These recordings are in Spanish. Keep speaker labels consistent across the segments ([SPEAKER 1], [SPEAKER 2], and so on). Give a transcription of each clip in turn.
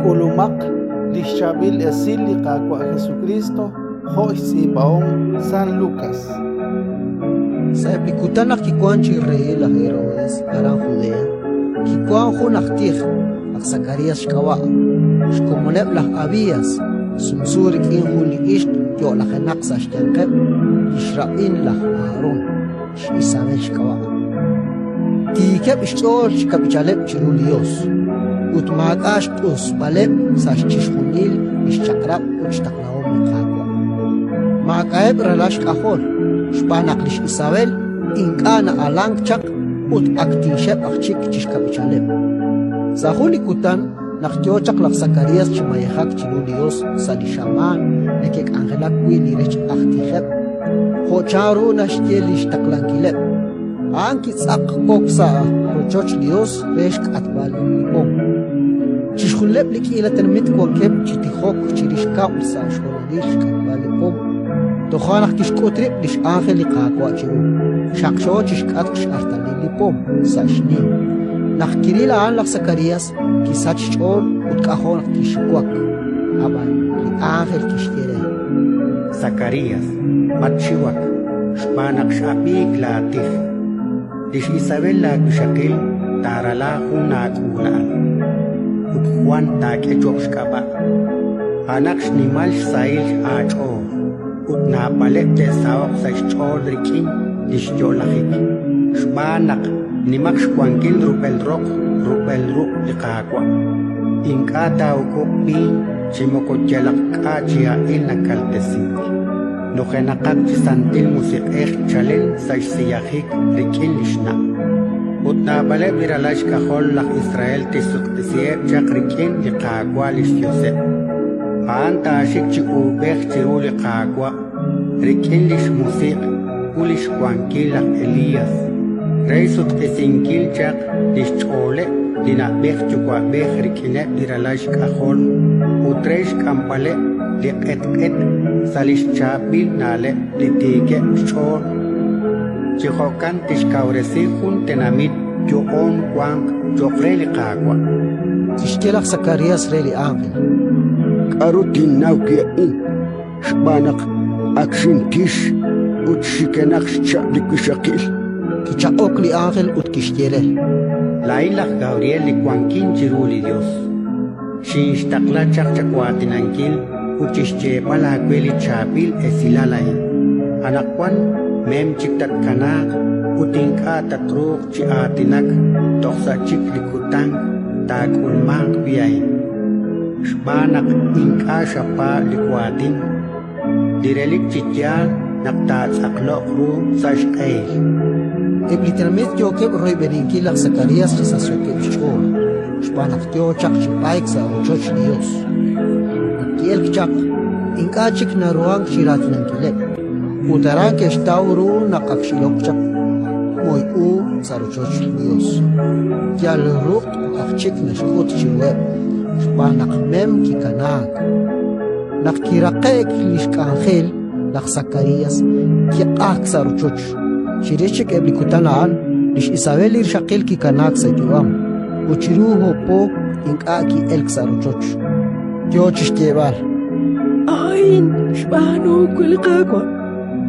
[SPEAKER 1] Kulumak Lishabil Esili Kakwa Jesucristo Jois Ibaon San Lucas.
[SPEAKER 2] Sa eplikutana kikuan chirrey la Herodes aran Judea, kikuan junaktir ak Zacarías shkawa, shkomoneb las Abías, sumsurik in juli isht yo la genaksa shtenqeb, ishrain la Harun, Isabel shkawa. Tikeb ishtor shkapichaleb chirulios, utmagash tus baleb sa shchishunil ishchakrab uchtaknaom mikakwa. Makaeb ralash kahol, shpanaklish Isabel, inkana alangchak ut aktisheb akchik chishkapichaleb. Sa juli kutan, naktiochak lak Zacarías chimayahak chilulios sa dishaman, nekek angelak wilirech aktisheb. Hocharu nashtielish taklankileb. Ankitsak oksa hochoch Dios resh atbal nipom. Chishuleb likila termit kwakeb chitihok chirishka sa shkoladish atbal nipom. Tohanak kishkotrip dish angel ikakwa chiru. Shaksho chishkat kishartali nipom sa shni. Nakirila an lak Zacarías kisach chol utkahonak kishkwak. Aban li angel kishkere.
[SPEAKER 3] Zacarías matchiwak shpanak shapik latih. Dish Isabel la kushakil tarala huna kulaan. Ut Juan ta kechokshkaba. Anak shnimal sail acho. Ut na palet te sawak sa shchol rikin dish yolahik. Shbanak nimak shkwankil rupel ruk likakwa. Inkata ukok pi chimokotjelak kachia inakaltesik. Nojenakak chisantil musik chalen sa siyahik rikin lishna. Utna bale biralash kahol lak Israel tisuk tisiye jak rikin likagwa lish Yosef. Anta ashik chi ubek chiru likagwa. Rikin lish musik ulish kwankil lak Elias. Reisut tisinkil jak lish chole lina bek chukwa bek rikine biralash kahol. Utresh kampale liqet salish chapil nale litike shor chihokan tishkauresi jun tenamit yoon kwang jofreli qagwa
[SPEAKER 2] Tishkelak Zacarías reli angel.
[SPEAKER 4] Karutin naukia in shbanak akshin tish ut shikenak shchalik shakil
[SPEAKER 2] Kichaok li angel ut kishkere.
[SPEAKER 3] Lailak Gabriel li kwankin chiruli Dios shish takla chakchakwatinankil Uchishche pala kweli chapil esilalay. Anakwan mem chiktat kanak utingka tatruk chi atinak toksa chik likutang tagulmak biyay. Shbanak inka shapa likwatin direlik chitya naktatsaklok ru sa shkay.
[SPEAKER 2] Eblitermet yokeb roy berinkilak Zacarías chisasyokeb shchor. Shbanak tyo chak chipaik sa uchoch Dios. Kielkchak, inkachik na ruang shirat ng kilek. Utarang kestauru nakakshilokchak. Moy sa ruchoch Dios. Kial ruk akchik na shkut shirweb. Shpanak mem kikanak. Nakirakek lishk angel lak Zacarías kiak sa ruchoch. Shirechik eblikutanaan lish Isabel irshakil kikanak sa yuam. Uchiruho po inkaki elk sa ruchoch. Yochish Jebal.
[SPEAKER 5] Ain shbano kulqaqwa.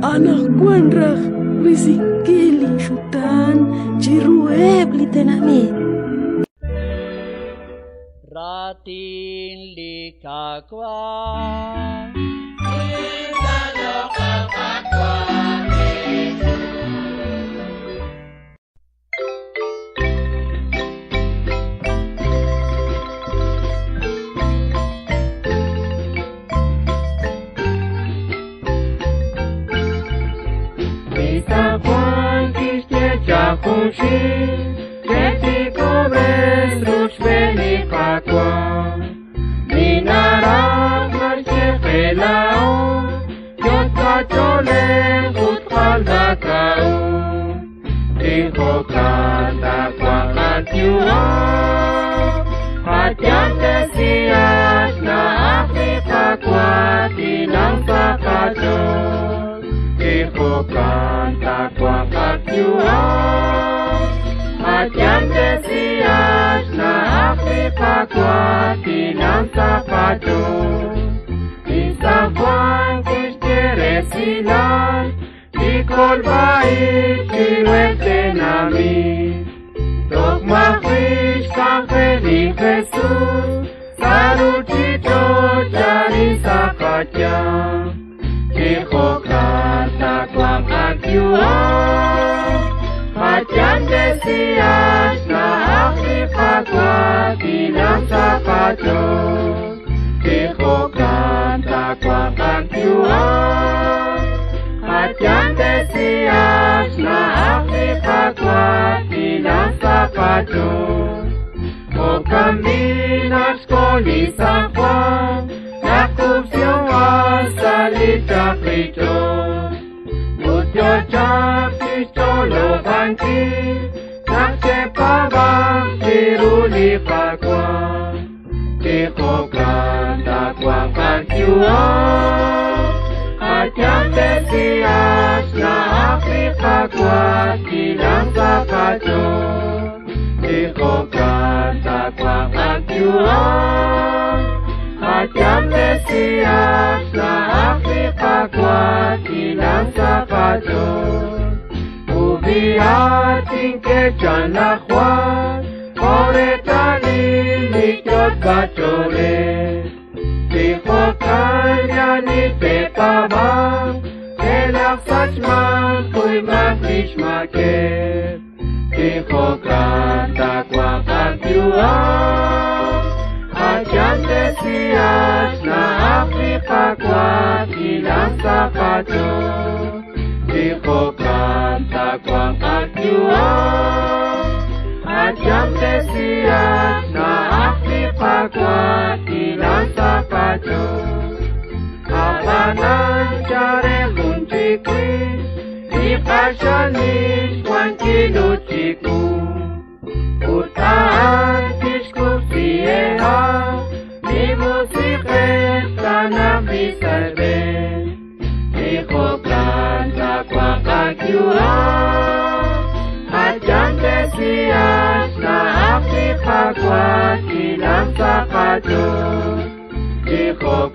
[SPEAKER 5] Anak kwanraq wisinkili shutan chirueb litename.
[SPEAKER 6] Ratin likakwa.
[SPEAKER 7] Macam desias na Afrika kuatina Ilan, Nikol bait Kiwete nami Dogma Krishna Feli Jesus Saruchito Jari Sakatya Chikokra Takwam Akyua Hatian Desias Na Afrika Kwa Tinam Sakato Chikokra Takwam Akyua Hatian Desias Na Afrika Kwa Tinam Sakato O Caminas Coli San Juan Yakub Siwa Salita Krito Mutyo Chapito Lo Banki Nakche Pabang Siruli Pakwa Tiko Kanta Kwa Kankyua Hatiam Desias Na Afrika Kwa Tinam Sakato Tiko Kanta Kwa Kankyua Hatiam Desias Na Afrika Kwa Tinam Sakato Ubiating Kechan La Juan Koretani Likyot Bachore Tiko Kanya Ni Tepabang Elak Sachman Kuy Makrishma Ke Tiko Kanta Kwa Kankyua Hatiam Desias Na Afrika Kwa Tinam Sakato Tiko Kanta Kwa Kankyua Hatiam Desias Na Afrika Kwa Tinam Sakato Abanan Jare Hunjikri Ikashanis Wankinu Chiku Utaan Kisku Sierra Ni Musikret Tanam Bisarbe Tiko Kanta Kwa Kankyua Hatiam Desias Na Afrika Kwa Tinam Sakato Tiko